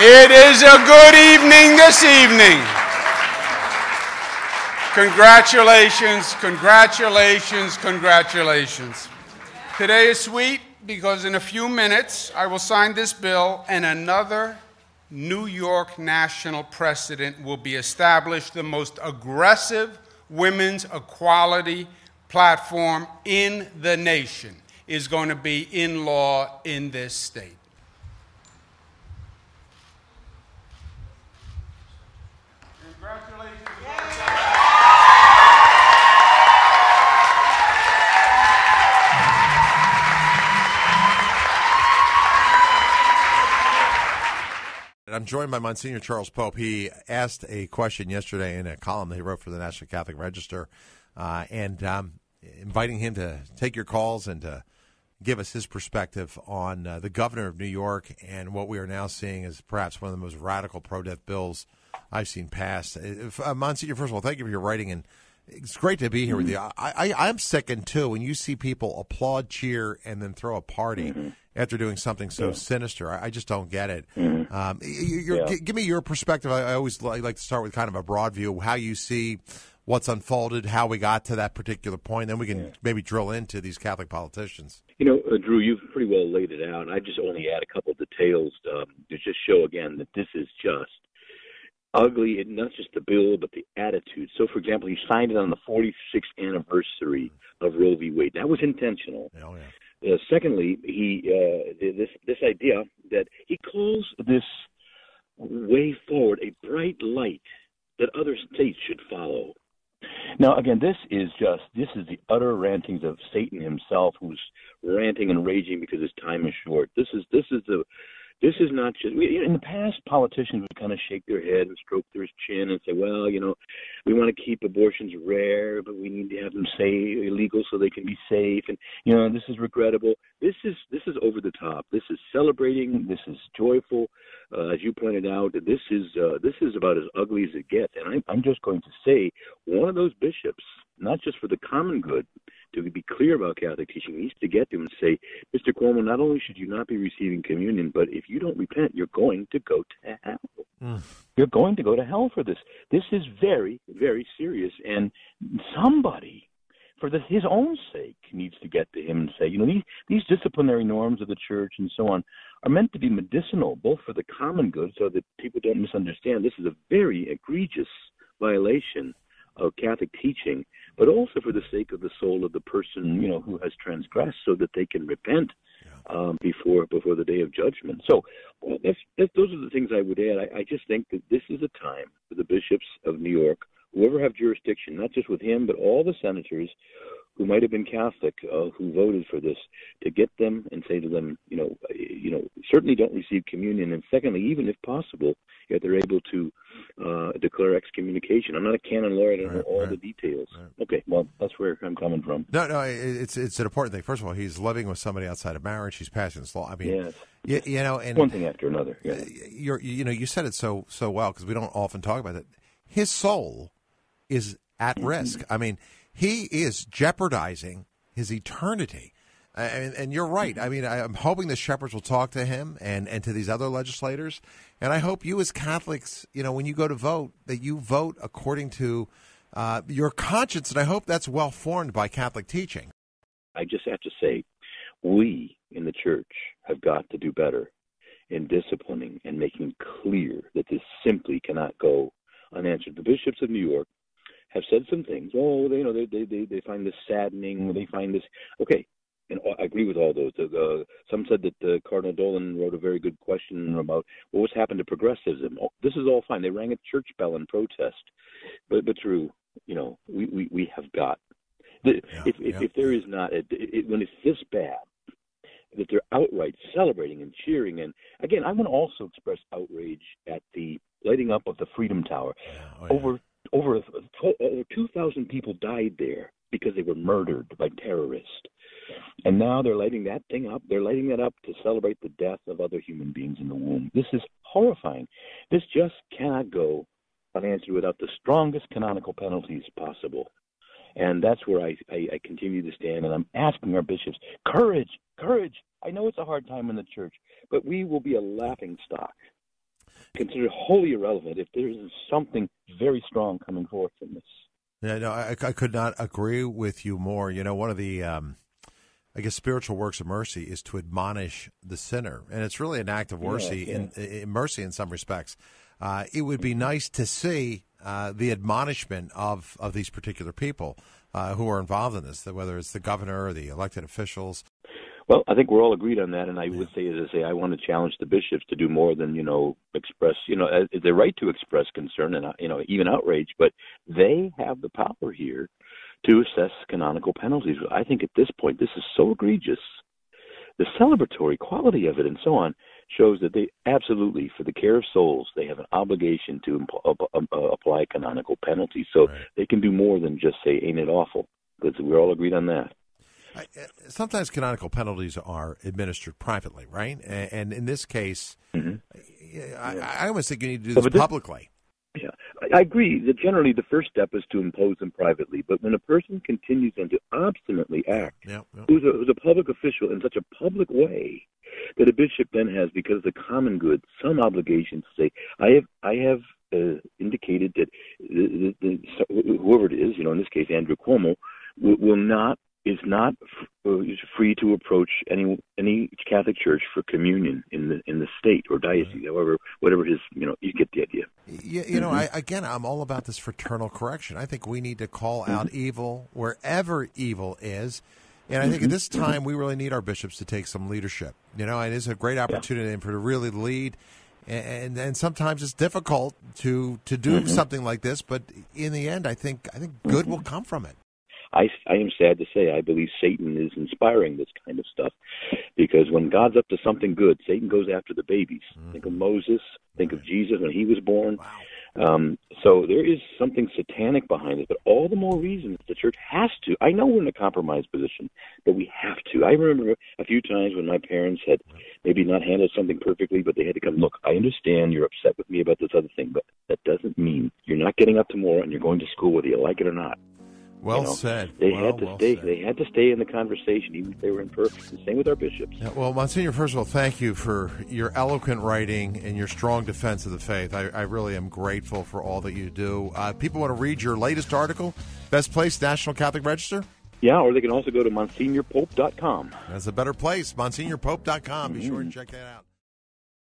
It is a good evening this evening. Congratulations, congratulations, congratulations. Today is sweet because in a few minutes I will sign this bill and another New York national precedent will be established. The most aggressive women's equality platform in the nation is going to be in law in this state. Congratulations. I'm joined by Monsignor Charles Pope. He asked a question yesterday in a column that he wrote for the National Catholic Register, and inviting him to take your calls and to give us his perspective on the governor of New York and what we are now seeing as perhaps one of the most radical pro-death bills I've seen passed. Monsignor, first of all, thank you for your writing, and it's great to be here with you. I'm sickened, too, when you see people applaud, cheer, and then throw a party after doing something so sinister. I just don't get it. Give me your perspective. I always like to start with kind of a broad view of how you see what's unfolded, how we got to that particular point. Then we can maybe drill into these Catholic politicians. You know, Drew, you've pretty well laid it out. I just only add a couple of details to just show again that this is just ugly, and not just the bill, but the attitude. So, for example, he signed it on the 46th anniversary of Roe v. Wade. That was intentional. Oh, yeah. Secondly, this idea that he calls this way forward a bright light that other states should follow. Now, again, this is the utter rantings of Satan himself, who's ranting and raging because his time is short. This is not just, in the past, politicians would kind of shake their head and stroke their chin and say, well, you know, we want to keep abortions rare, but we need to have them illegal so they can be safe. And, you know, this is regrettable. This is over the top. This is celebrating. This is joyful. As you pointed out, this is about as ugly as it gets. And I'm just going to say, one of those bishops, not just for the common good, to be clear about Catholic teaching, needs to get to him and say, Mr. Cuomo, not only should you not be receiving communion, but if you don't repent, you're going to go to hell. You're going to go to hell for this. This is very, very serious. And somebody, for his own sake, needs to get to him and say, you know, these disciplinary norms of the church and so on are meant to be medicinal, both for the common good so that people don't misunderstand. This is a very egregious violation of Catholic teaching, but also for the sake of the soul of the person, you know, who has transgressed, so that they can repent before the day of judgment. So those are the things I would add. I just think that this is a time for the bishops of New York, whoever have jurisdiction, not just with him, but all the senators who might have been Catholic who voted for this, to get them and say to them, you know, certainly don't receive communion, and secondly, even if possible, if they're able to declare excommunication. I'm not a canon lawyer. I don't know all the details. Okay, well, that's where I'm coming from. No, it's an important thing. First of all, he's living with somebody outside of marriage. He's passing this law. I mean, you know, and one thing after another. Yeah. You said it so well, because we don't often talk about it. His soul is at risk. I mean, he is jeopardizing his eternity. And you're right. I mean, I'm hoping the shepherds will talk to him and to these other legislators. And I hope you as Catholics, you know, when you go to vote, that you vote according to your conscience. And I hope that's well formed by Catholic teaching. I just have to say, we in the church have got to do better in disciplining and making clear that this simply cannot go unanswered. The bishops of New York have said some things. Oh, they find this saddening. They find this okay. And I agree with all those. Some said that Cardinal Dolan wrote a very good question about what was happened to progressivism. Oh, this is all fine. They rang a church bell in protest, but Drew, you know, we have got. If there is not when it's this bad, that they're outright celebrating and cheering, and again, I want to also express outrage at the lighting up of the Freedom Tower. Over 2,000 people died there because they were murdered by terrorists. And now they're lighting that thing up. They're lighting that up to celebrate the death of other human beings in the womb. This is horrifying. This just cannot go unanswered without the strongest canonical penalties possible. And that's where I continue to stand, and I'm asking our bishops, courage. I know it's a hard time in the church, but we will be a laughing stock consider it wholly irrelevant if there is something very strong coming forth from this. Yeah, no, I could not agree with you more. You know, one of the, I guess, spiritual works of mercy is to admonish the sinner, and it's really an act of mercy, in mercy in some respects. It would be nice to see the admonishment of these particular people who are involved in this, whether it's the governor or the elected officials. Well, I think we're all agreed on that, and I would say, as I say, I want to challenge the bishops to do more than, express, their right to express concern and, even outrage, but they have the power here to assess canonical penalties. I think at this point, this is so egregious. The celebratory quality of it and so on shows that they absolutely, for the care of souls, they have an obligation to apply canonical penalties. So they can do more than just say, ain't it awful? Because we're all agreed on that. Sometimes canonical penalties are administered privately, right? And in this case, I almost think you need to do this publicly. Yeah, I agree that generally the first step is to impose them privately. But when a person continues then to obstinately act, who's a public official in such a public way, that a bishop then has, because of the common good, some obligation to say, I have indicated that whoever it is, in this case Andrew Cuomo, is not free to approach any Catholic church for communion in the state or diocese, however, whatever his, you get the idea. I'm all about this fraternal correction. I think we need to call out evil wherever evil is. And I think at this time we really need our bishops to take some leadership. And it's a great opportunity for to really lead. And sometimes it's difficult to do something like this, but in the end, I think good will come from it. I am sad to say I believe Satan is inspiring this kind of stuff, because when God's up to something good, Satan goes after the babies. Think of Moses, think of Jesus when he was born. Wow. So there is something satanic behind it, but all the more reason the church has to. I know we're in a compromised position, but we have to. I remember a few times when my parents had maybe not handled something perfectly, but they had to come, look, I understand you're upset with me about this other thing, but that doesn't mean you're not getting up tomorrow and you're going to school whether you like it or not. Well said. They had to stay. They had to stay in the conversation, even if they were imperfect. The same with our bishops. Yeah, well, Monsignor, first of all, thank you for your eloquent writing and your strong defense of the faith. I really am grateful for all that you do. People want to read your latest article. Best place, National Catholic Register? Yeah, or they can also go to MonsignorPope.com. That's a better place, MonsignorPope.com. Be sure and check that out.